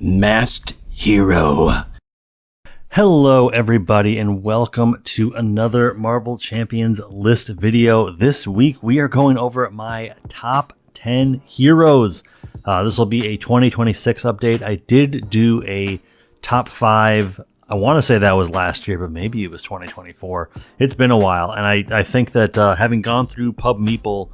Masked Hero. Hello everybody and welcome to another Marvel Champions list video. This week we are going over my top 10 heroes. This will be a 2026 update. I did do a top 5. I want to say that was last year, but maybe it was 2024. It's been a while, and I think that having gone through Pub Meeple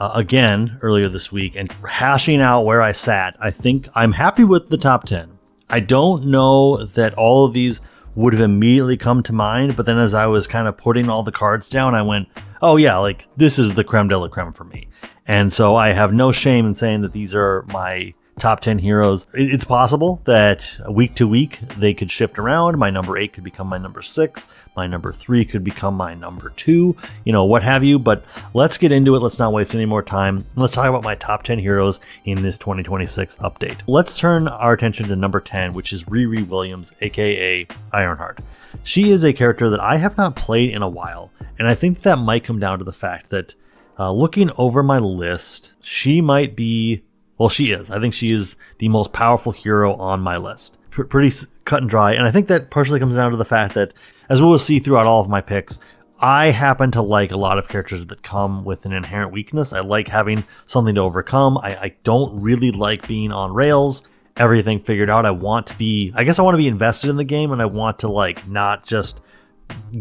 again earlier this week and hashing out where I sat, I think I'm happy with the top 10. I don't know that all of these would have immediately come to mind, but then as I was kind of putting all the cards down, I went, oh yeah, like this is the creme de la creme for me. And so I have no shame in saying that these are my top 10 heroes. It's possible that week to week they could shift around. My number 8 could become my number 6. My number 3 could become my number 2, what have you. But let's get into it. Let's not waste any more time. Let's talk about my top 10 heroes in this 2026 update. Let's turn our attention to number 10, which is Riri Williams, aka Ironheart. She is a character that I have not played in a while, and I think that might come down to the fact that looking over my list, she might be, well, she is. I think she is the most powerful hero on my list. Pretty cut and dry. And I think that partially comes down to the fact that, as we'll see throughout all of my picks, I happen to like a lot of characters that come with an inherent weakness. I like having something to overcome. I don't really like being on rails, everything figured out. I want to be invested in the game, and I want to not just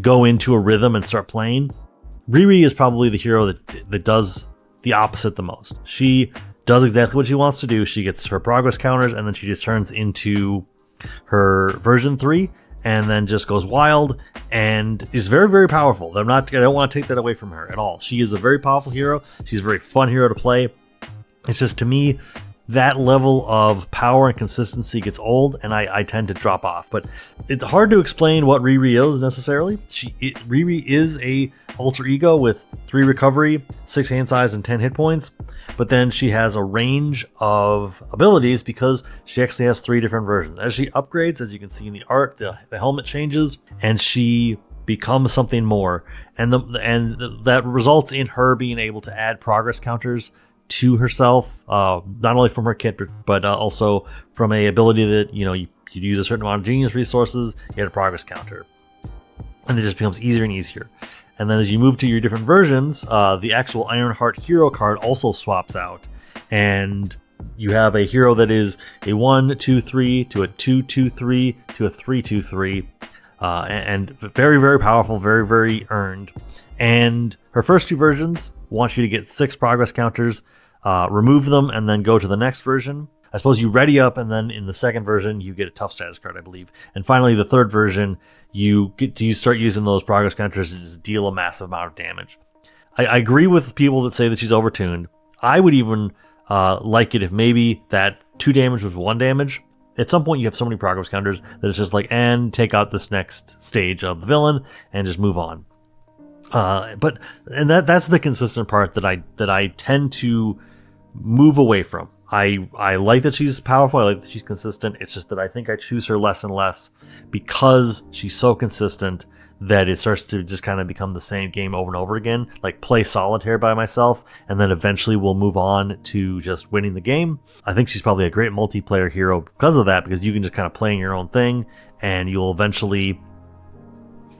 go into a rhythm and start playing. Riri is probably the hero that does the opposite the most. She does exactly what she wants to do. She gets her progress counters, and then she just turns into her version 3 and then just goes wild and is very, very powerful. I don't want to take that away from her at all. She is a very powerful hero. She's a very fun hero to play. It's just, to me, that level of power and consistency gets old, and I tend to drop off. But it's hard to explain what Riri is necessarily. Riri is a alter ego with 3 recovery, 6 hand size, and 10 hit points. But then she has a range of abilities because she actually has 3 different versions. As she upgrades, as you can see in the art, the helmet changes, and she becomes something more. And that results in her being able to add progress counters to herself, not only from her kit, but also from a ability that, you use a certain amount of genius resources, you get a progress counter. And it just becomes easier and easier. And then as you move to your different versions, the actual Ironheart hero card also swaps out. And you have a hero that is a 1-2-3 to a 2-2-3 to a 3-2-3. And very, very powerful, very, very earned. And her first 2 versions want you to get 6 progress counters, remove them, and then go to the next version. I suppose you ready up, and then in the second version, you get a tough status card, I believe. And finally, the third version, you start using those progress counters to just deal a massive amount of damage. I agree with people that say that she's overtuned. I would even like it if maybe that 2 damage was 1 damage. At some point, you have so many progress counters that it's just and take out this next stage of the villain and just move on. But that's the consistent part that I tend to move away from. I like that she's powerful. I like that she's consistent. It's just that I think I choose her less and less because she's so consistent that it starts to just kind of become the same game over and over again. Like play solitaire by myself, and then eventually we'll move on to just winning the game. I think she's probably a great multiplayer hero because of that, because you can just kind of play your own thing, and you'll eventually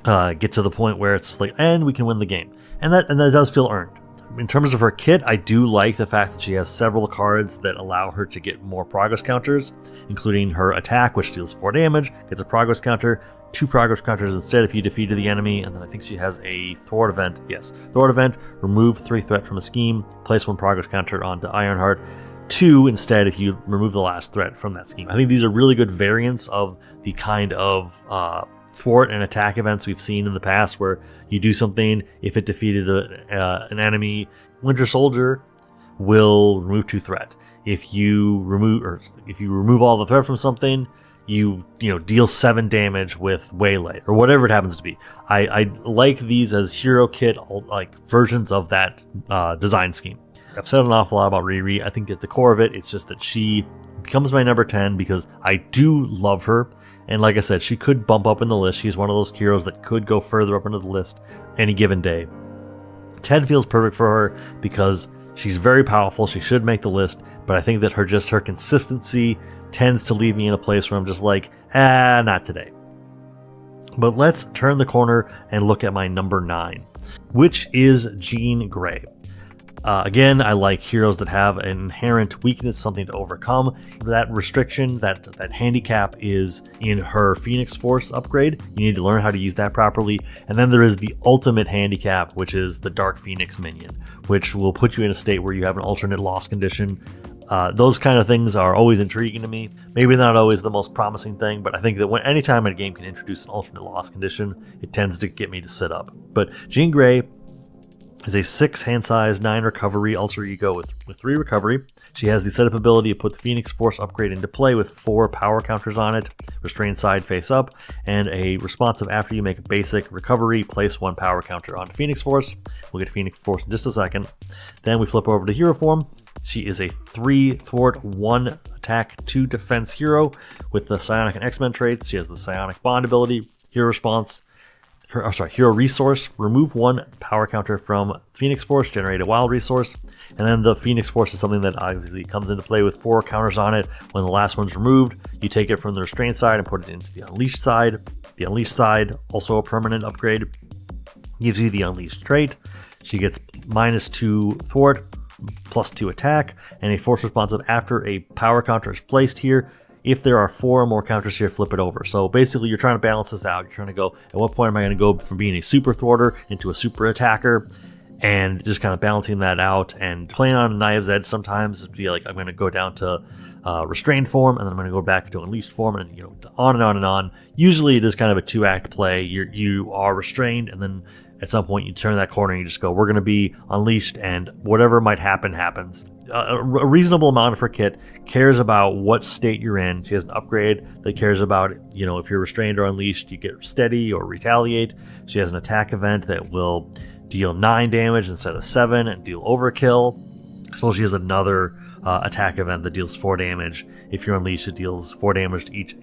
get to the point where it's and we can win the game. And that does feel earned. In terms of her kit, I do like the fact that she has several cards that allow her to get more progress counters, including her attack, which deals 4 damage, gets a progress counter, 2 progress counters instead if you defeated the enemy, and then I think she has a thwart event. Yes, thwart event, remove 3 threat from a scheme, place 1 progress counter onto Ironheart, 2 instead if you remove the last threat from that scheme. I think these are really good variants of the kind of thwart and attack events we've seen in the past, where you do something, if it defeated an enemy, Winter Soldier will remove 2 threat. If you remove all the threat from something, you deal 7 damage with Waylay or whatever it happens to be. I like these as hero kit versions of that design scheme. I've said an awful lot about Riri. I think at the core of it, it's just that she becomes my number 10 because I do love her. And like I said, she could bump up in the list. She's one of those heroes that could go further up into the list any given day. 10 feels perfect for her because She's very powerful. She should make the list, but I think that her consistency tends to leave me in a place where I'm just like, not today. But let's turn the corner and look at my number 9, which is Jean Grey. Again, I like heroes that have an inherent weakness, something to overcome. That restriction, that handicap is in her Phoenix Force upgrade. You need to learn how to use that properly. And then there is the ultimate handicap, which is the Dark Phoenix minion, which will put you in a state where you have an alternate loss condition. Those kind of things are always intriguing to me. Maybe not always the most promising thing, but I think that anytime a game can introduce an alternate loss condition, it tends to get me to sit up. But Jean Grey is a 6 hand size, 9 recovery alter ego with 3 recovery. She has the setup ability to put the Phoenix Force upgrade into play with 4 power counters on it, restrained side face up, and a responsive after you make a basic recovery, place 1 power counter onto Phoenix Force. We'll get Phoenix Force in just a second. Then we flip over to hero form. She is a 3 thwart, 1 attack, 2 defense hero with the Psionic and X-Men traits. She has the Psionic Bond ability, hero response, hero resource, remove 1 power counter from Phoenix Force, generate a wild resource, and then the Phoenix Force is something that obviously comes into play with 4 counters on it. When the last one's removed, you take it from the restrained side and put it into the unleashed side. The unleashed side, also a permanent upgrade, gives you the unleashed trait. She gets -2 thwart, +2 attack, and a force responsive after a power counter is placed here. If there are 4 or more counters here, flip it over. So basically, you're trying to balance this out. You're trying to go, at what point am I going to go from being a super thwarter into a super attacker? And just kind of balancing that out and playing on a knife's edge sometimes. It'd be like, I'm going to go down to restrained form, and then I'm going to go back to unleashed form, and on and on and on. Usually, it is kind of a 2-act play. You are restrained, and then at some point you turn that corner and you just go, we're going to be unleashed, and whatever might happen happens. A reasonable amount of her kit cares about what state you're in. She has an upgrade that cares about, if you're restrained or unleashed, you get steady or retaliate. She has an attack event that will deal 9 damage instead of 7 and deal overkill. I suppose she has another attack event that deals 4 damage. If you're unleashed, it deals 4 damage to each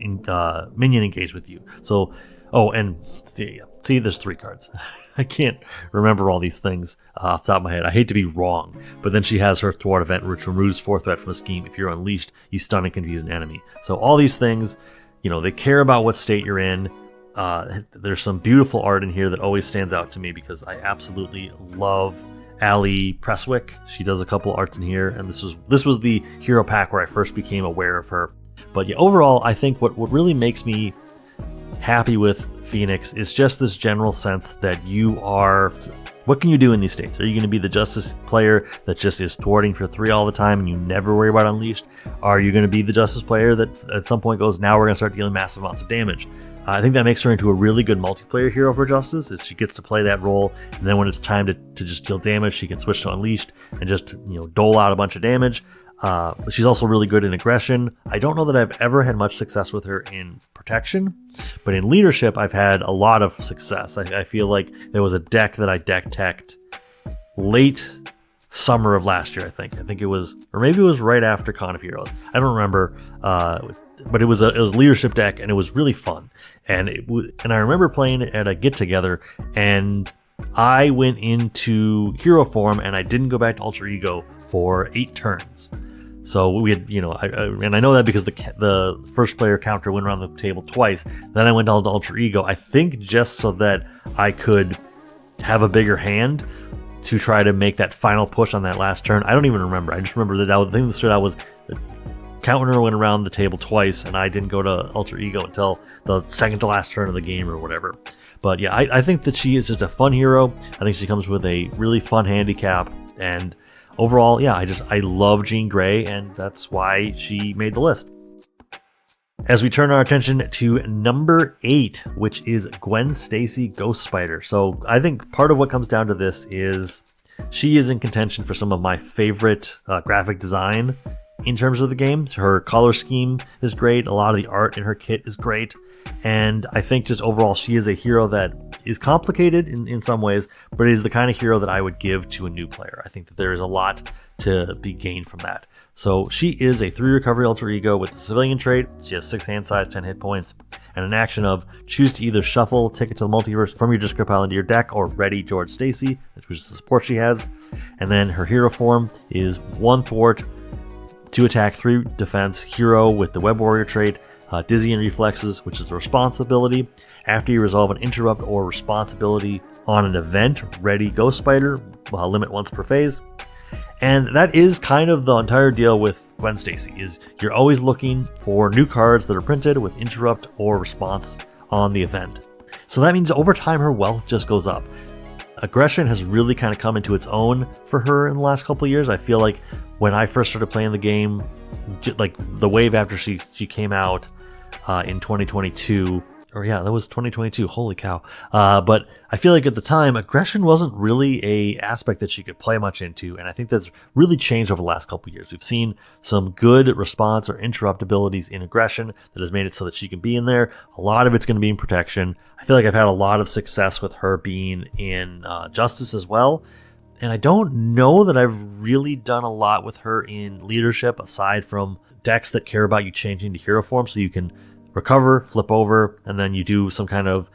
minion engaged with you. So, and see, there's 3 cards. I can't remember all these things off the top of my head. I hate to be wrong, but then she has her thwart event, which removes 4 threat from a scheme. If you're unleashed, you stun and confuse an enemy. So all these things, they care about what state you're in. There's some beautiful art in here that always stands out to me because I absolutely love Allie Presswick. She does a couple arts in here, and this was the hero pack where I first became aware of her. But yeah, overall, I think what really makes me happy with Phoenix is just this general sense that what can you do in these states? Are you going to be the Justice player that just is thwarting for 3 all the time and you never worry about Unleashed? Are you going to be the Justice player that at some point goes, now we're going to start dealing massive amounts of damage? I think that makes her into a really good multiplayer hero for Justice, is she gets to play that role, and then when it's time to just deal damage, she can switch to Unleashed and just dole out a bunch of damage. She's also really good in aggression. I don't know that I've ever had much success with her in protection, but in leadership, I've had a lot of success. I feel like there was a deck that I deck-teched late summer of last year, I think it was, or maybe it was right after Con of Heroes. I don't remember, but it was a leadership deck, and it was really fun. And I remember playing it at a get-together, and I went into hero form, and I didn't go back to alter ego for 8 turns. So we had, and I know that because the first player counter went around the table twice. Then I went down to alter ego, I think just so that I could have a bigger hand to try to make that final push on that last turn. I don't even remember. I just remember that the thing that stood out was the counter went around the table twice, and I didn't go to alter ego until the second to last turn of the game or whatever. But yeah, I think that she is just a fun hero. I think she comes with a really fun handicap, and overall, yeah, I love Jean Grey, and that's why she made the list. As we turn our attention to number 8, which is Gwen Stacy Ghost Spider. So I think part of what comes down to this is she is in contention for some of my favorite graphic design in terms of the game. Her color scheme is great. A lot of the art in her kit is great. And I think just overall, she is a hero that is complicated in some ways, but it is the kind of hero that I would give to a new player. I think that there is a lot to be gained from that. So she is a 3 recovery alter ego with the civilian trait. She has 6 hand size, 10 hit points, and an action of choose to either shuffle Ticket to the Multiverse from your discard pile into your deck or ready George Stacy, which is the support she has. And then her hero form is 1 thwart, 2 attack, 3 defense, hero with the Web Warrior trait, Dizzy and Reflexes, which is the response ability. After you resolve an interrupt or responsibility on an event, ready Ghost Spider, limit once per phase. And that is kind of the entire deal with Gwen Stacy, is you're always looking for new cards that are printed with interrupt or response on the event. So that means over time her wealth just goes up. Aggression has really kind of come into its own for her in the last couple of years. I feel like when I first started playing the game, like the wave after she came out in 2022, or yeah, that was 2022. Holy cow. But I feel like at the time, aggression wasn't really a aspect that she could play much into. And I think that's really changed over the last couple of years. We've seen some good response or interrupt abilities in aggression that has made it so that she can be in there. A lot of it's going to be in protection. I feel like I've had a lot of success with her being in justice as well. And I don't know that I've really done a lot with her in leadership aside from decks that care about you changing to hero form so you can recover, flip over, and then you do some kind of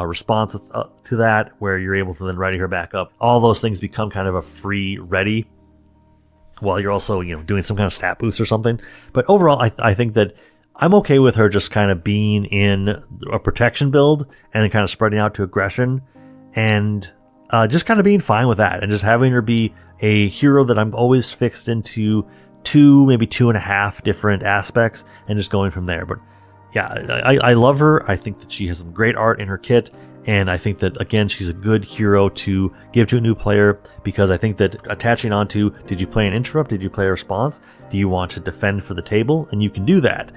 response to that where you're able to then ready her back up. All those things become kind of a free ready while you're also doing some kind of stat boost or something. But overall, I think that I'm okay with her just kind of being in a protection build and then kind of spreading out to aggression and just kind of being fine with that and just having her be a hero that I'm always fixed into 2, maybe 2.5 different aspects and just going from there. But yeah, I love her. I think that she has some great art in her kit. And I think that, again, she's a good hero to give to a new player because I think that attaching onto, did you play an interrupt? Did you play a response? Do you want to defend for the table? And you can do that.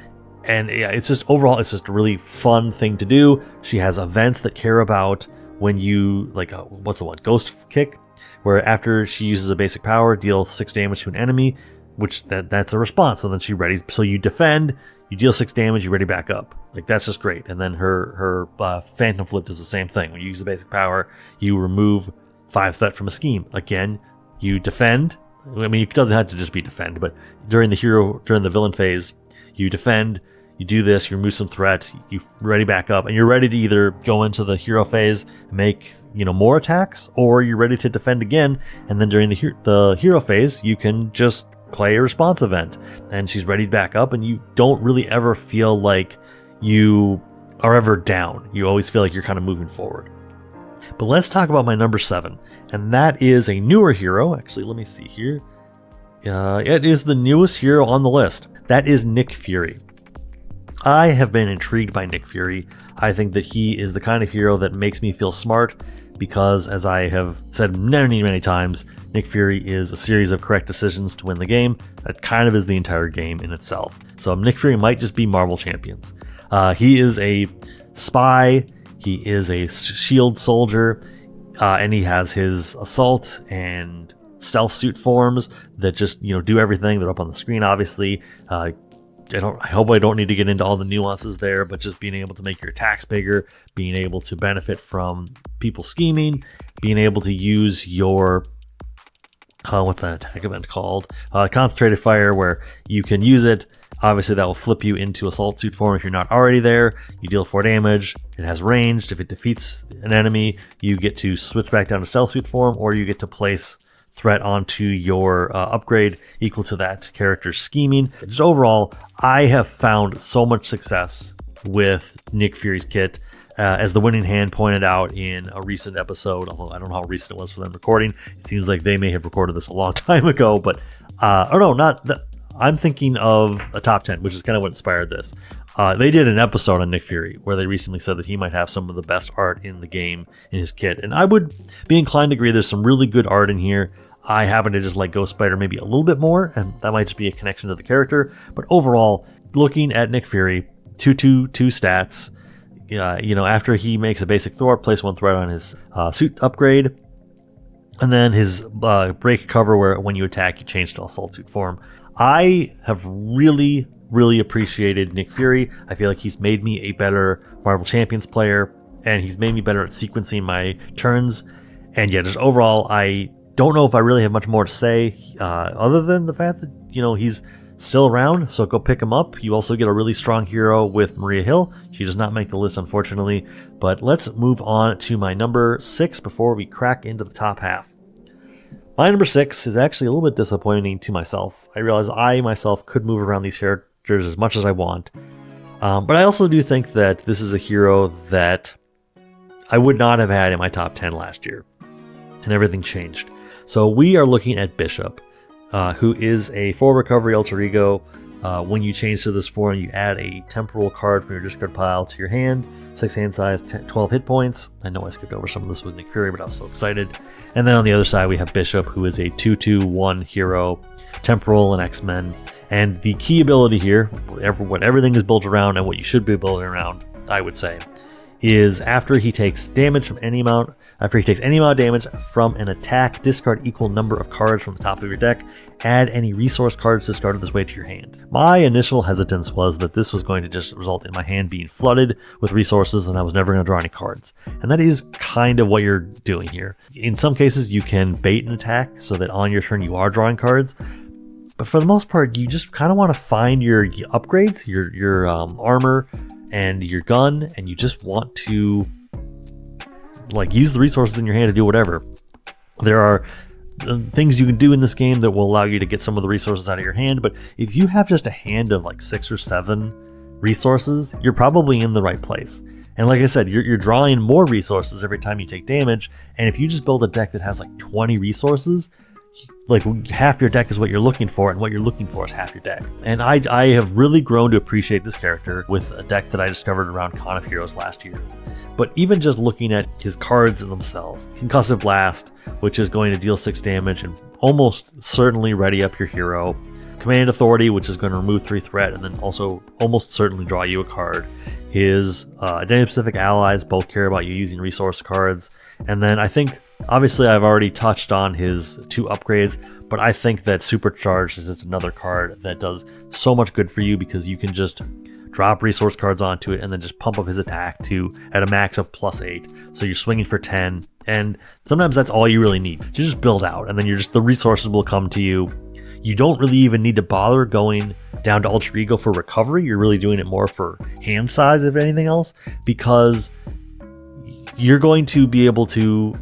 And yeah, it's just overall, it's just a really fun thing to do. She has events that care about when you, like, what's the one? Ghost Kick, where after she uses a basic power, deal 6 damage to an enemy, which that's a response. So then she readies. So you defend. You deal 6 damage, you ready back up. Like, that's just great. And then her Phantom Flip does the same thing. When you use the basic power, you remove 5 threat from a scheme. Again, you defend. I mean, it doesn't have to just be defend, but during the villain phase, you defend, you do this, you remove some threat, you ready back up, and you're ready to either go into the hero phase, make more attacks, or you're ready to defend again. And then during the hero phase, you can just play a response event and she's ready back up and you don't really ever feel like you are ever down. You always feel like you're kind of moving forward. But let's talk about my number 7, and that is a newer hero. Actually, let me see here. It is the newest hero on the list. That is Nick Fury. I have been intrigued by Nick Fury. I think that he is the kind of hero that makes me feel smart because, as I have said many times, Nick Fury is a series of correct decisions to win the game. That kind of is the entire game in itself. So Nick Fury might just be Marvel Champions. He is a spy. He is a shield soldier. And he has his assault and stealth suit forms that just do everything. They're up on the screen, obviously. I hope I don't need to get into all the nuances there, but just being able to make your attacks bigger, being able to benefit from people scheming, being able to use your what's that attack event called? Concentrated Fire, where you can use it. Obviously, that will flip you into assault suit form if you're not already there. You deal 4 damage. It has ranged. If it defeats an enemy, you get to switch back down to stealth suit form, or you get to place threat onto your upgrade equal to that character's scheming. Just overall, I have found so much success with Nick Fury's kit. As the winning hand pointed out in a recent episode, although I don't know how recent it was for them recording. It seems like they may have recorded this a long time ago, but I'm thinking of a top 10, which is kind of what inspired this. They did an episode on Nick Fury where they recently said that he might have some of the best art in the game in his kit. And I would be inclined to agree there's some really good art in here. I happen to just like Ghost Spider maybe a little bit more, and that might just be a connection to the character. But overall, looking at Nick Fury, 2/2 stats. After he makes a basic Thor, place 1 threat on his suit upgrade. And then his break cover, where when you attack, you change to assault suit form. I have really appreciated Nick Fury. I feel like he's made me a better Marvel Champions player, and he's made me better at sequencing my turns. And yeah, just overall, I don't know if I really have much more to say other than the fact that, he's still around, so go pick him up. You also get a really strong hero with Maria Hill. She does not make the list, unfortunately, but let's move on to my number 6 before we crack into the top half. My number 6 is actually a little bit disappointing to myself. I realize I myself could move around these characters as much as I want, but I also do think that this is a hero that I would not have had in my top 10 last year, and everything changed. So we are looking at Bishop, who is a full recovery alter ego. When you change to this form, you add a temporal card from your discard pile to your hand, 6 hand size, 12 hit points. I know I skipped over some of this with Nick Fury, but I was so excited. And then on the other side, we have Bishop, who is a 2/2/1 hero, temporal and X-Men. And the key ability here, what everything is built around and what you should be building around, I would say, is after he takes damage from any amount of damage from an attack, discard equal number of cards from the top of your deck, add any resource cards discarded this way to your hand. My initial hesitance was that this was going to just result in my hand being flooded with resources and I was never going to draw any cards. And that is kind of what you're doing here. In some cases, you can bait an attack so that on your turn you are drawing cards. But for the most part, you just kind of want to find your upgrades, your armor, and your gun, and you just want to use the resources in your hand to do whatever. There are things you can do in this game that will allow you to get some of the resources out of your hand, but if you have just a hand of 6 or 7 resources, you're probably in the right place. And like I said, you're drawing more resources every time you take damage, and if you just build a deck that has 20 resources, half your deck is what you're looking for, and what you're looking for is half your deck. And I have really grown to appreciate this character with a deck that I discovered around Con of Heroes last year. But even just looking at his cards themselves, Concussive Blast, which is going to deal 6 damage and almost certainly ready up your hero. Command Authority, which is going to remove 3 threat and then also almost certainly draw you a card. His Identity-Specific Allies both care about you using resource cards. And then I think, obviously I've already touched on his 2 upgrades, but I think that Supercharged is just another card that does so much good for you because you can just drop resource cards onto it and then just pump up his attack at a max of +8. So you're swinging for 10, and sometimes that's all you really need to just build out, and then the resources will come to you. You don't really even need to bother going down to Alter Ego for recovery. You're really doing it more for hand size, if anything else, because you're going to be able to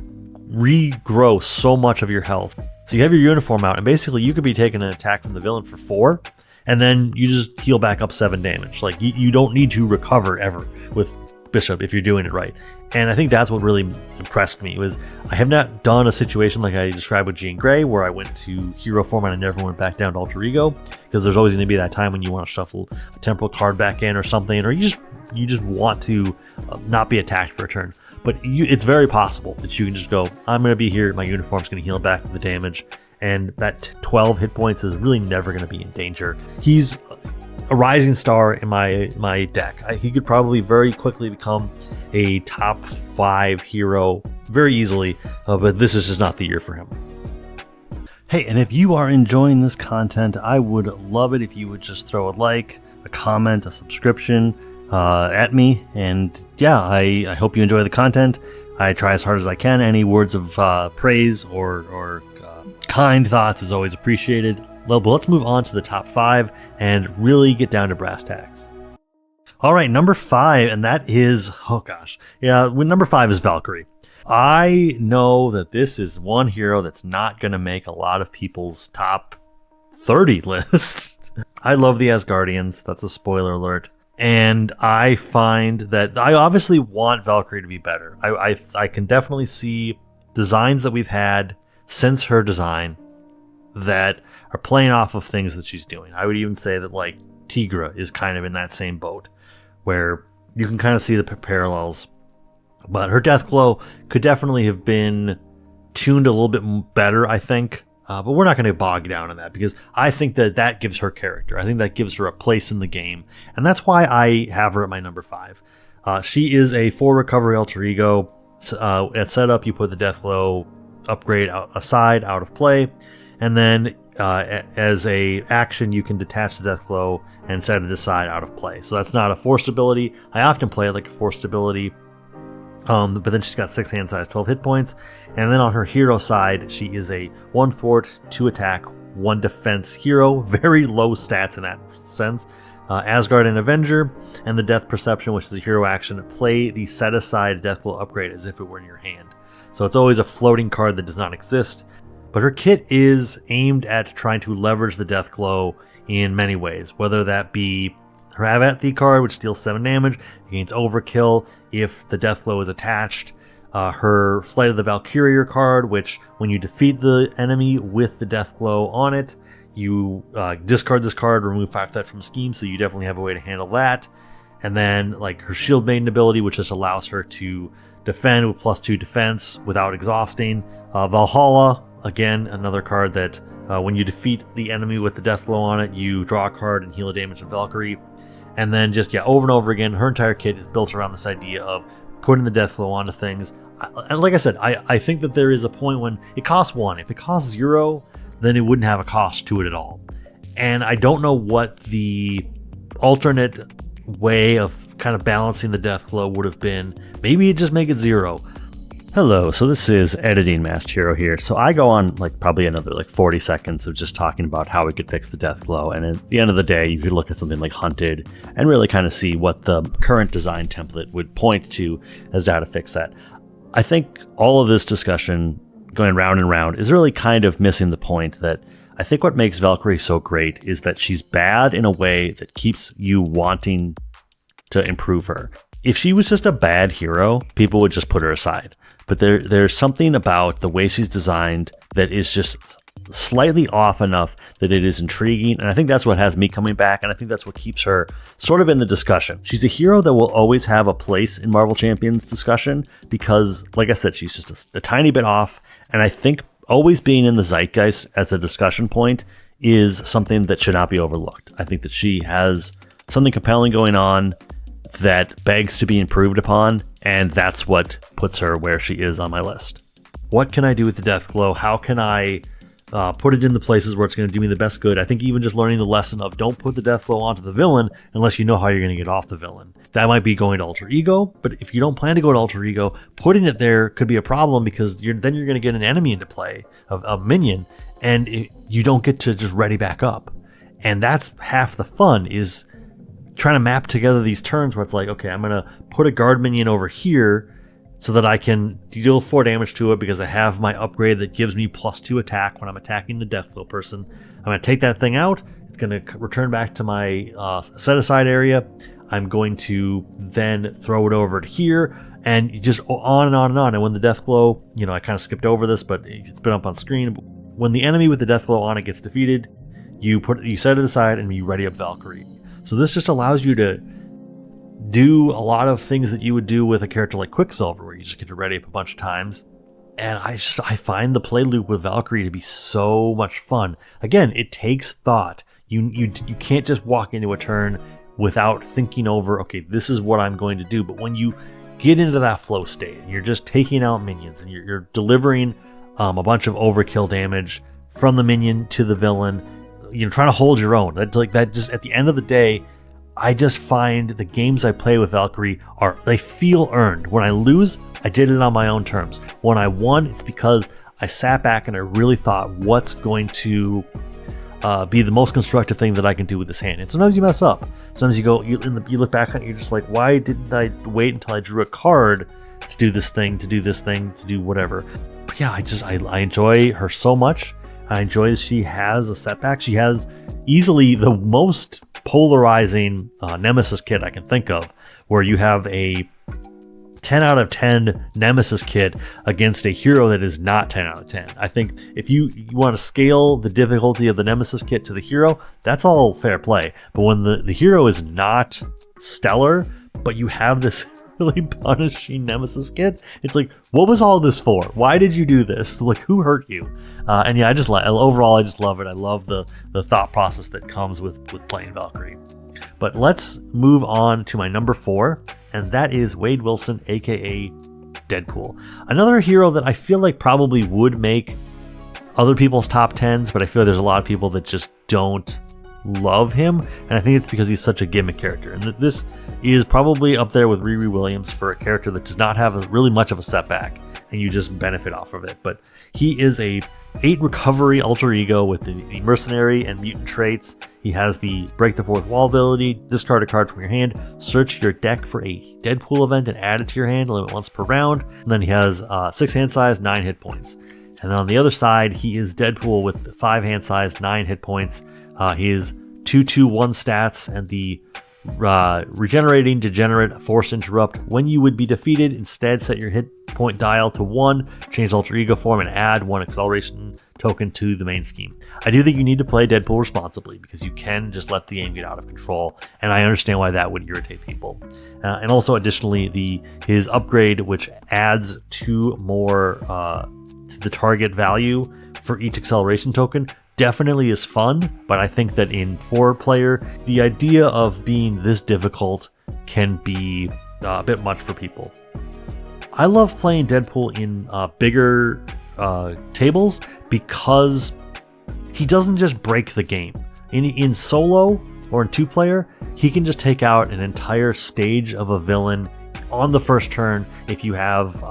regrow so much of your health. So you have your uniform out, and basically you could be taking an attack from the villain for 4, and then you just heal back up 7 damage. You don't need to recover ever with Bishop if you're doing it right. And I think that's what really impressed me, was I have not done a situation like I described with Jean Grey, where I went to hero form and I never went back down to Alter Ego, because there's always going to be that time when you want to shuffle a temporal card back in or something, or you just want to not be attacked for a turn. But it's very possible that you can just go, I'm going to be here, my uniform's going to heal back the damage, and that 12 hit points is really never going to be in danger. He's a rising star in my deck. He could probably very quickly become a top 5 hero very easily, but this is just not the year for him. Hey, and if you are enjoying this content, I would love it if you would just throw a like, a comment, a subscription at me. And yeah, I hope you enjoy the content. I try as hard as I can. Any words of praise or kind thoughts is always appreciated. Well, but let's move on to the top 5 and really get down to brass tacks. All right, number 5, and that is, number 5 is Valkyrie. I know that this is one hero that's not going to make a lot of people's top 30 list. I love the Asgardians. That's a spoiler alert. And I find that I obviously want Valkyrie to be better. I can definitely see designs that we've had since her design that are playing off of things that she's doing. I would even say that Tigra is kind of in that same boat, where you can kind of see the parallels. But her Deathglow could definitely have been tuned a little bit better, I think. But we're not going to bog down on that, because I think that gives her character. I think that gives her a place in the game. And that's why I have her at my number 5. She is a full recovery alter ego. At setup, you put the Deathglow upgrade aside, out of play. And then as a action, you can detach the Deathglow and set it aside, out of play. So that's not a forced ability. I often play it like a forced ability. But then she's got 6 hand size, 12 hit points. And then on her hero side, she is a 1 thwart, 2 attack, 1 defense hero. Very low stats in that sense. Asgard and Avenger, and the Death Perception, which is a hero action. Play the set aside Deathflow upgrade as if it were in your hand. So it's always a floating card that does not exist. But her kit is aimed at trying to leverage the Deathglow in many ways, whether that be her Avathi card, which deals 7 damage, gains overkill if the Deathglow is attached. Her Flight of the Valkyrie card, which when you defeat the enemy with the Deathglow on it, you discard this card, remove 5 threat from scheme, so you definitely have a way to handle that. And then like her Shield Maiden ability, which just allows her to defend with +2 defense without exhausting. Valhalla, again, another card that when you defeat the enemy with the Deathglow on it, you draw a card and heal the damage of Valkyrie. And then just, over and over again, her entire kit is built around this idea of putting the Deathglow onto things. And like I said, I think that there is a point when it costs 1. If it costs 0, then it wouldn't have a cost to it at all. And I don't know what the alternate way of kind of balancing the Deathglow would have been. Maybe just make it 0. Hello, so this is Editing Masked Hero here. So I go on probably another 40 seconds of just talking about how we could fix the Deathglow, and at the end of the day, you could look at something like Hunted and really kind of see what the current design template would point to as to how to fix that. I think all of this discussion going round and round is really kind of missing the point that I think what makes Valkyrie so great is that she's bad in a way that keeps you wanting to improve her. If she was just a bad hero, people would just put her aside. But there's something about the way she's designed that is just slightly off enough that it is intriguing. And I think that's what has me coming back. And I think that's what keeps her sort of in the discussion. She's a hero that will always have a place in Marvel Champions discussion because, like I said, she's just a tiny bit off. And I think always being in the zeitgeist as a discussion point is something that should not be overlooked. I think that she has something compelling going on that begs to be improved upon, and that's what puts her where she is on my list. What can I do with the Deathglow? How can I put it in the places where it's going to do me the best good? I think even just learning the lesson of don't put the Deathglow onto the villain unless you know how you're going to get off the villain. That might be going to Alter Ego, but if you don't plan to go to Alter Ego, putting it there could be a problem because then you're going to get an enemy into play, a minion, and you don't get to just ready back up. And that's half the fun, is trying to map together these turns where it's like, okay, I'm going to put a guard minion over here so that I can deal 4 damage to it because I have my upgrade that gives me +2 attack when I'm attacking the Deathglow person. I'm going to take that thing out. It's going to return back to my set-aside area. I'm going to then throw it over to here, and just on and on and on. And when the Deathglow, I kind of skipped over this, but it's been up on screen. When the enemy with the Deathglow on it gets defeated, you set it aside and you ready up Valkyrie. So this just allows you to do a lot of things that you would do with a character like Quicksilver, where you just get to ready up a bunch of times. And I find the play loop with Valkyrie to be so much fun. Again, it takes thought. You can't just walk into a turn without thinking over, okay, this is what I'm going to do. But when you get into that flow state, and you're just taking out minions, and you're delivering a bunch of overkill damage from the minion to the villain, trying to hold your own. That just at the end of the day, I just find the games I play with Valkyrie they feel earned. When I lose, I did it on my own terms. When I won, it's because I sat back and I really thought, what's going to be the most constructive thing that I can do with this hand? And sometimes you mess up. Sometimes you look back on it, you're just like, why didn't I wait until I drew a card to do this thing, to do whatever? But yeah, I enjoy her so much. I enjoy that she has a setback. She has easily the most polarizing Nemesis kit I can think of, where you have a 10 out of 10 Nemesis kit against a hero that is not 10 out of 10. I think if you want to scale the difficulty of the Nemesis kit to the hero, that's all fair play. But when the hero is not stellar, but you have this really punishing Nemesis kit, it's like, what was all this for? Why did you do this? Like, who hurt you? And yeah, overall I just love it. I love the thought process that comes with playing Valkyrie. But let's move on to my number 4, and that is Wade Wilson, aka Deadpool. Another hero that I feel like probably would make other people's top 10s, but I feel there's a lot of people that just don't love him, and I think it's because he's such a gimmick character. And this is probably up there with Riri Williams for a character that does not have really much of a setback, and you just benefit off of it. But he is a 8 recovery alter ego with the mercenary and mutant traits. He has the break the fourth wall ability, discard a card from your hand, search your deck for a Deadpool event and add it to your hand, limit once per round. And then he has 6 hand size, 9 hit points. And then on the other side, he is Deadpool with 5 hand size, 9 hit points. He is 2/2/1 stats, and the regenerating degenerate force interrupt. When you would be defeated, instead set your hit point dial to 1, change alter ego form, and add 1 acceleration token to the main scheme. I do think you need to play Deadpool responsibly, because you can just let the game get out of control, and I understand why that would irritate people. And also additionally, his upgrade, which adds 2 more to the target value for each acceleration token, definitely is fun, but I think that in 4-player, the idea of being this difficult can be a bit much for people. I love playing Deadpool in bigger tables because he doesn't just break the game. In solo or in 2-player, he can just take out an entire stage of a villain on the first turn if you have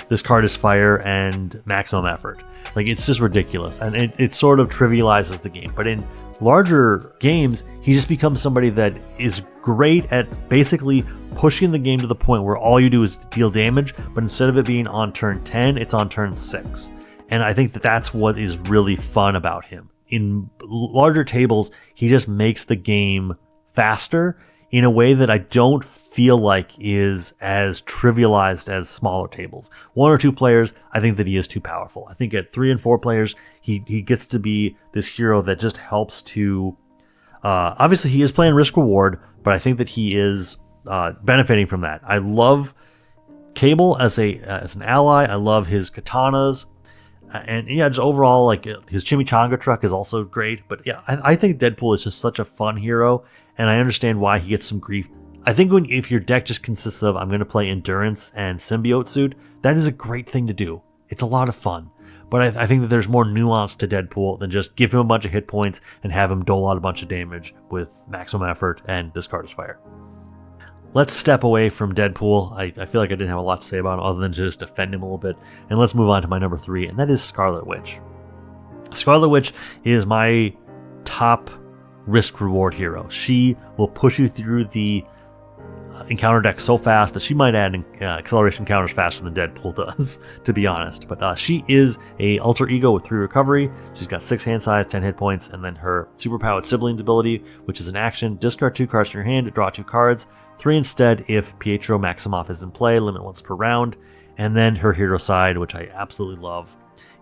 this card is fire and maximum effort. Like, it's just ridiculous, and it sort of trivializes the game. But in larger games, he just becomes somebody that is great at basically pushing the game to the point where all you do is deal damage, but instead of it being on turn 10, it's on turn 6. And I think that that's what is really fun about him. In larger tables, he just makes the game faster in a way that I don't feel like is as trivialized as smaller tables. 1 or 2 players, I think that he is too powerful. I think at 3 and 4 players, he gets to be this hero that just helps to... obviously, he is playing risk-reward, but I think that he is benefiting from that. I love Cable as an ally. I love his katanas. And yeah, just overall, like, his chimichanga truck is also great. But yeah, I think Deadpool is just such a fun hero, and I understand why he gets some grief. I think if your deck just consists of, I'm going to play Endurance and Symbiote Suit, that is a great thing to do. It's a lot of fun. But I think that there's more nuance to Deadpool than just give him a bunch of hit points and have him dole out a bunch of damage with maximum effort and discard his fire. Let's step away from Deadpool. I feel like I didn't have a lot to say about him other than just defend him a little bit. And let's move on to my number 3, and that is Scarlet Witch. Scarlet Witch is my top risk-reward hero. She will push you through the encounter deck so fast that she might add acceleration counters faster than Deadpool does, to be honest. But she is a alter ego with 3 recovery. She's got 6 hand size, 10 hit points, and then her superpowered siblings ability, which is an action. Discard 2 cards from your hand to draw 2 cards. 3 instead if Pietro Maximoff is in play, limit once per round. And then her hero side, which I absolutely love,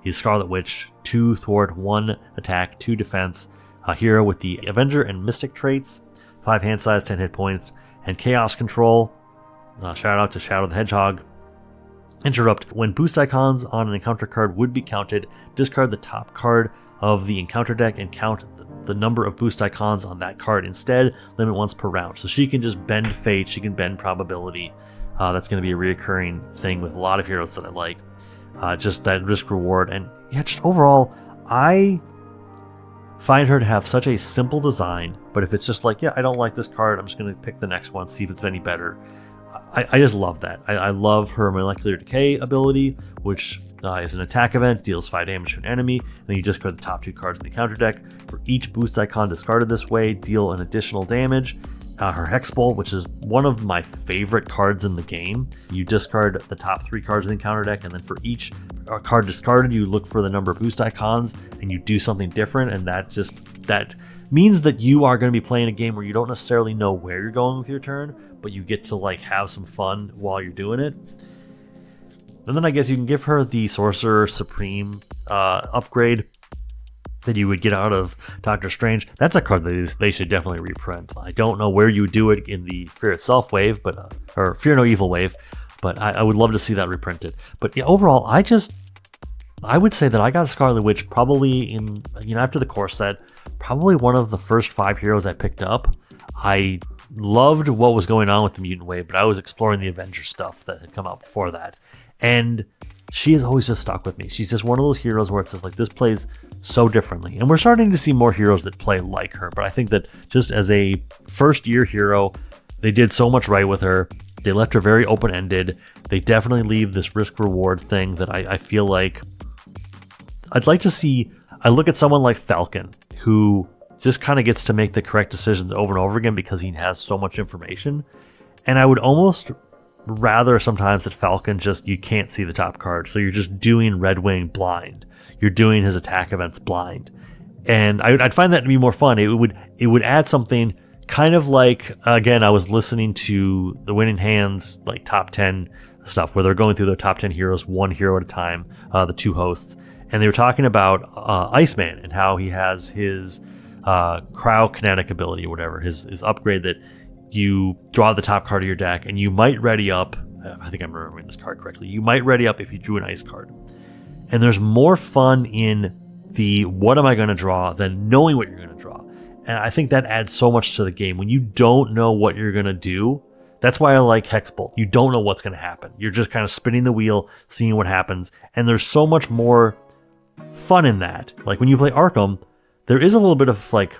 is Scarlet Witch, 2 thwart, 1 attack, 2 defense. A hero with the Avenger and Mystic traits, 5 hand size, 10 hit points, and Chaos Control. Shout out to Shadow the Hedgehog. Interrupt. When boost icons on an encounter card would be counted, discard the top card of the encounter deck and count the number of boost icons on that card instead, limit once per round. So she can just bend fate, she can bend probability. That's going to be a reoccurring thing with a lot of heroes that I like. Just that risk reward. And yeah, just overall, I find her to have such a simple design, but if it's just like, yeah, I don't like this card, I'm just going to pick the next one, see if it's any better. I just love that. I love her molecular decay ability, which is an attack event, deals 5 damage to an enemy, and then you discard the top 2 cards in the counter deck. For each boost icon discarded this way, deal an additional damage. Her Hex Bolt, which is one of my favorite cards in the game. You discard the top 3 cards in the counter deck, and then for each card discarded, you look for the number of boost icons, and you do something different, and that means that you are going to be playing a game where you don't necessarily know where you're going with your turn, but you get to like have some fun while you're doing it. And then I guess you can give her the Sorcerer Supreme upgrade that you would get out of Doctor Strange. That's a card that they should definitely reprint. I don't know where you would do it in the Fear Itself wave, but or Fear No Evil wave, but I would love to see that reprinted. But yeah, overall, I would say that I got Scarlet Witch probably in, after the core set, probably one of the first 5 heroes I picked up. I loved what was going on with the Mutant Wave, but I was exploring the Avenger stuff that had come out before that. And she has always just stuck with me. She's just one of those heroes where it's just like, this plays so differently. And we're starting to see more heroes that play like her. But I think that just as a first year hero, they did so much right with her. They left her very open-ended. They definitely leave this risk-reward thing that I feel like I'd like to see. I look at someone like Falcon, who just kind of gets to make the correct decisions over and over again because he has so much information. And I would almost rather sometimes that Falcon you can't see the top card. So you're just doing Red Wing blind. You're doing his attack events blind. And I'd find that to be more fun. It would add something kind of like, again, I was listening to the Winning Hands, like top 10 stuff where they're going through their top 10 heroes, one hero at a time, the two hosts. And they were talking about Iceman and how he has his cryokinetic ability or whatever, his upgrade that you draw the top card of your deck and you might ready up. I think I'm remembering this card correctly. You might ready up if you drew an ice card. And there's more fun in the what am I going to draw than knowing what you're going to draw. And I think that adds so much to the game. When you don't know what you're going to do, that's why I like Hexbolt. You don't know what's going to happen. You're just kind of spinning the wheel, seeing what happens. And there's so much more fun in that. Like when you play Arkham, there is a little bit of like,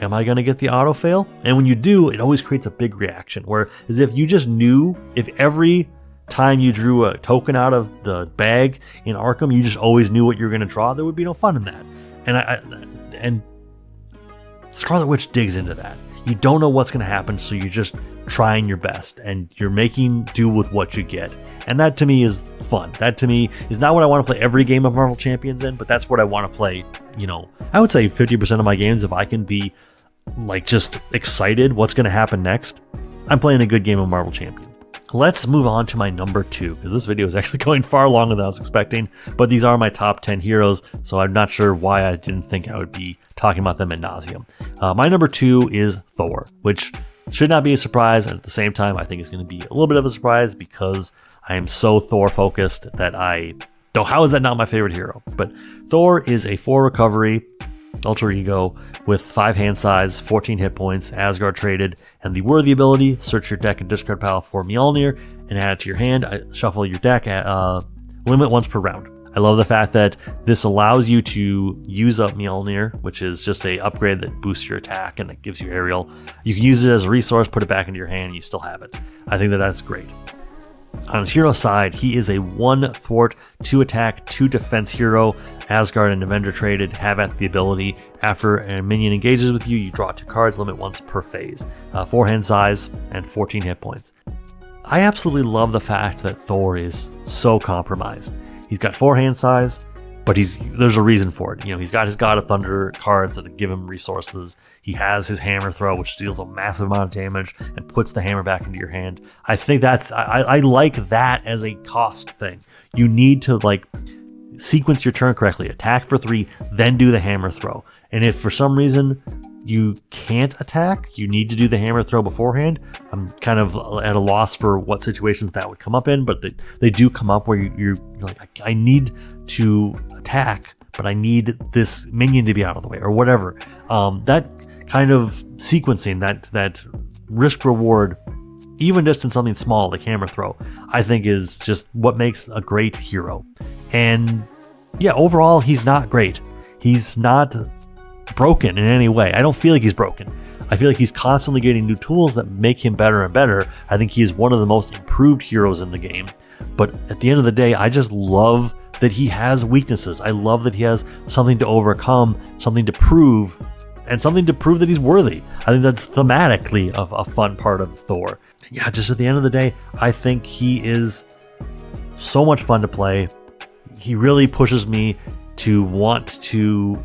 am I going to get the auto fail? And when you do, it always creates a big reaction. Where as if you just knew, if every time you drew a token out of the bag in Arkham, you just always knew what you were going to draw, there would be no fun in that. And Scarlet Witch digs into that. You don't know what's going to happen, so you're just trying your best, and you're making do with what you get. And that to me is fun. That to me is not what I want to play every game of Marvel Champions in, but that's what I want to play. I would say 50% of my games, if I can be like just excited what's going to happen next, I'm playing a good game of Marvel Champions. Let's move on to my number 2, because this video is actually going far longer than I was expecting, but these are my top 10 heroes, so I'm not sure why I didn't think I would be talking about them ad nauseum. My number 2 is Thor, which should not be a surprise, and at the same time, I think it's going to be a little bit of a surprise because I am so Thor focused that how is that not my favorite hero? But Thor is a 4 recovery alter ego with 5 hand size, 14 hit points, Asgard traded, and the worthy ability, search your deck and discard pile for Mjolnir and add it to your hand. Shuffle your deck at limit once per round. I love the fact that this allows you to use up Mjolnir, which is just a upgrade that boosts your attack and it gives you aerial. You can use it as a resource, put it back into your hand, and you still have it. I think that's great. On his hero side, he is a 1 thwart, 2 attack, 2 defense hero. Asgard and Avenger traded, have at the ability. After a minion engages with you, you draw 2 cards, limit once per phase. 4 hand size and 14 hit points. I absolutely love the fact that Thor is so compromised. He's got 4 hand size, but there's a reason for it. He's got his God of Thunder cards that give him resources. He has his hammer throw, which deals a massive amount of damage and puts the hammer back into your hand. I think I like that as a cost thing. You need to sequence your turn correctly, attack for 3, then do the hammer throw. And if for some reason you can't attack, you need to do the hammer throw beforehand. I'm kind of at a loss for what situations that would come up in, but they do come up where you're like, I need to attack, but I need this minion to be out of the way or whatever. That kind of sequencing, that risk reward, even just in something small like hammer throw, I think is just what makes a great hero. And yeah, overall, he's not great. He's not broken in any way. I don't feel like he's broken. I feel like he's constantly getting new tools that make him better and better. I think he is one of the most improved heroes in the game. But at the end of the day, I just love that he has weaknesses. I love that he has something to overcome, something to prove, and something to prove that he's worthy. I think that's thematically a fun part of Thor. Yeah, just at the end of the day, I think he is so much fun to play. He really pushes me to want to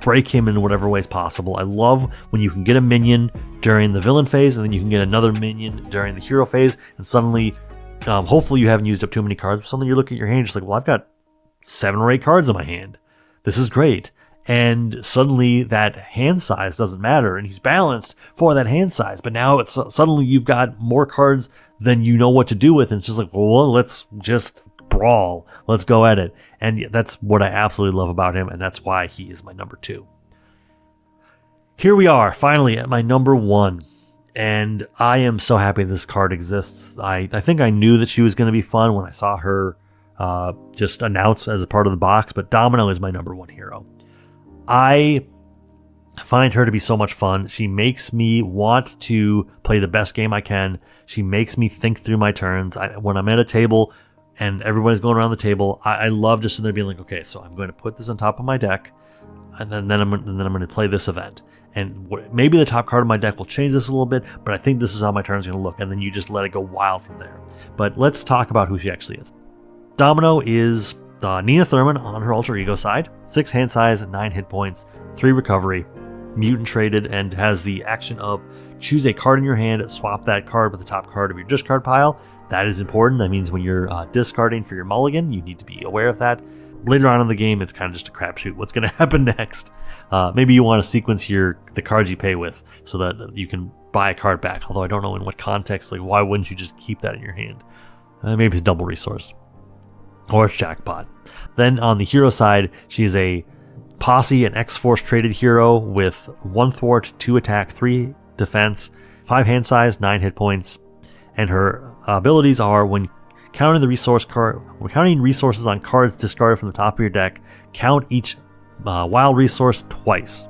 break him in whatever ways possible. I love when you can get a minion during the villain phase and then you can get another minion during the hero phase, and suddenly, hopefully you haven't used up too many cards, but suddenly you're looking at your hand just like, well, I've got 7 or 8 cards in my hand. This is great. And suddenly that hand size doesn't matter, and he's balanced for that hand size, but now it's suddenly you've got more cards than you know what to do with, and it's just like, well, let's just brawl. Let's go at it. And that's what I absolutely love about him, and that's why he is my number 2. Here we are, finally at my number 1, and I am so happy this card exists. I think I knew that she was going to be fun when I saw her just announced as a part of the box, but Domino is my number one hero. I find her to be so much fun. She makes me want to play the best game I can. She makes me think through my turns. When I'm at a table and everybody's going around the table, I love just sitting there being like, okay, so I'm going to put this on top of my deck, and then I'm going to play this event. And maybe the top card of my deck will change this a little bit, but I think this is how my turn's going to look. And then you just let it go wild from there. But let's talk about who she actually is. Domino is Nina Thurman on her alter ego side. 6 hand size, 9 hit points, 3 recovery, mutant traded, and has the action of choose a card in your hand, swap that card with the top card of your discard pile. That is important. That means when you're discarding for your mulligan, you need to be aware of that. Later on in the game, it's kind of just a crapshoot. What's going to happen next? Maybe you want to sequence the cards you pay with so that you can buy a card back. Although I don't know in what context. Like, why wouldn't you just keep that in your hand? Maybe it's double resource. Or it's jackpot. Then on the hero side, she's a Posse and X-Force traded hero with 1 thwart, 2 attack, 3 defense, 5 hand size, 9 hit points. And her abilities are when counting resources on cards discarded from the top of your deck, count each wild resource twice.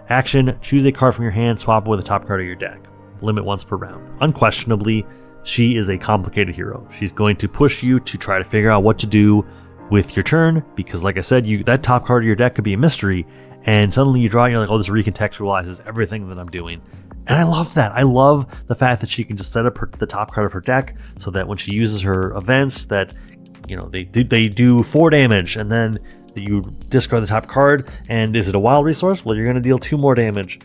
Action, choose a card from your hand, swap it with the top card of your deck. Limit once per round. Unquestionably, she is a complicated hero. She's going to push you to try to figure out what to do with your turn, because like I said, that top card of your deck could be a mystery, and suddenly you draw it and you're like, oh, this recontextualizes everything that I'm doing. And I love that. I love the fact that she can just set up the top card of her deck so that when she uses her events that, they do 4 damage, and then you discard the top card, and is it a wild resource? Well, you're going to deal 2 more damage.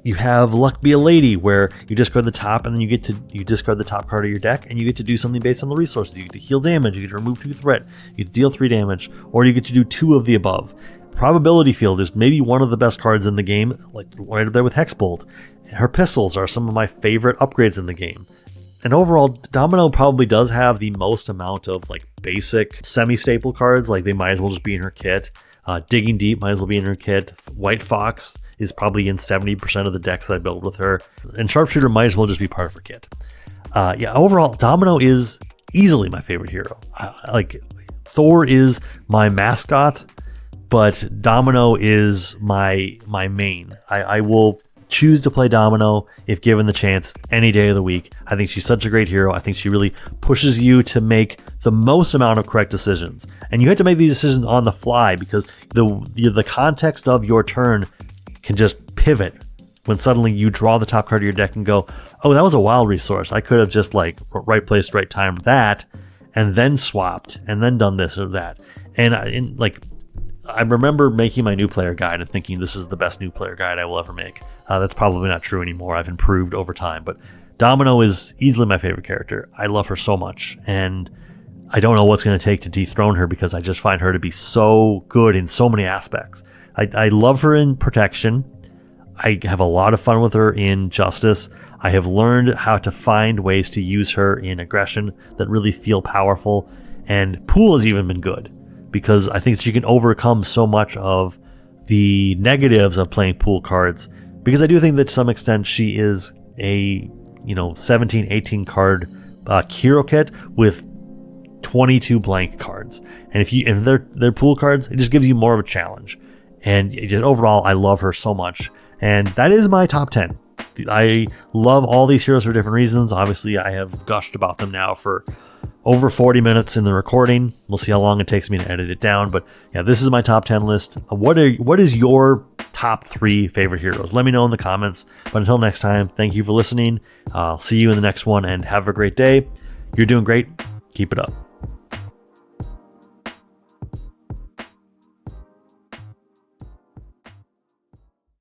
You have Luck Be a Lady, where you discard the top, and then you discard the top card of your deck, and you get to do something based on the resources. You get to heal damage, you get to remove 2 threat, you get to deal 3 damage, or you get to do 2 of the above. Probability Field is maybe one of the best cards in the game, like right up there with Hexbolt. Her pistols are some of my favorite upgrades in the game. And overall, Domino probably does have the most amount of like basic semi-staple cards, like they might as well just be in her kit. Digging Deep might as well be in her kit. White Fox is probably in 70% of the decks that I build with her. And Sharpshooter might as well just be part of her kit. Overall, Domino is easily my favorite hero. Thor is my mascot, but Domino is my main. I will choose to play Domino if given the chance any day of the week. I think she's such a great hero. I think she really pushes you to make the most amount of correct decisions. And you have to make these decisions on the fly because the context of your turn can just pivot when suddenly you draw the top card of your deck and go, oh, that was a wild resource. I could have just right place, right time that, and then swapped and then done this or that. And I remember making my new player guide and thinking this is the best new player guide I will ever make. That's probably not true anymore. I've improved over time, but Domino is easily my favorite character. I love her so much, and I don't know what's going to take to dethrone her because I just find her to be so good in so many aspects. I love her in protection. I have a lot of fun with her in justice. I have learned how to find ways to use her in aggression that really feel powerful, and Pool has even been good, because I think she can overcome so much of the negatives of playing pool cards, because I do think that to some extent she is a 17, 18 card hero kit with 22 blank cards. And if they're pool cards, it just gives you more of a challenge. And just overall, I love her so much. And that is my top 10. I love all these heroes for different reasons. Obviously, I have gushed about them now for over 40 minutes in the recording. We'll see how long it takes me to edit it down. But yeah, this is my top 10 list. What is your top 3 favorite heroes? Let me know in the comments. But until next time, thank you for listening. I'll see you in the next one and have a great day. You're doing great. Keep it up.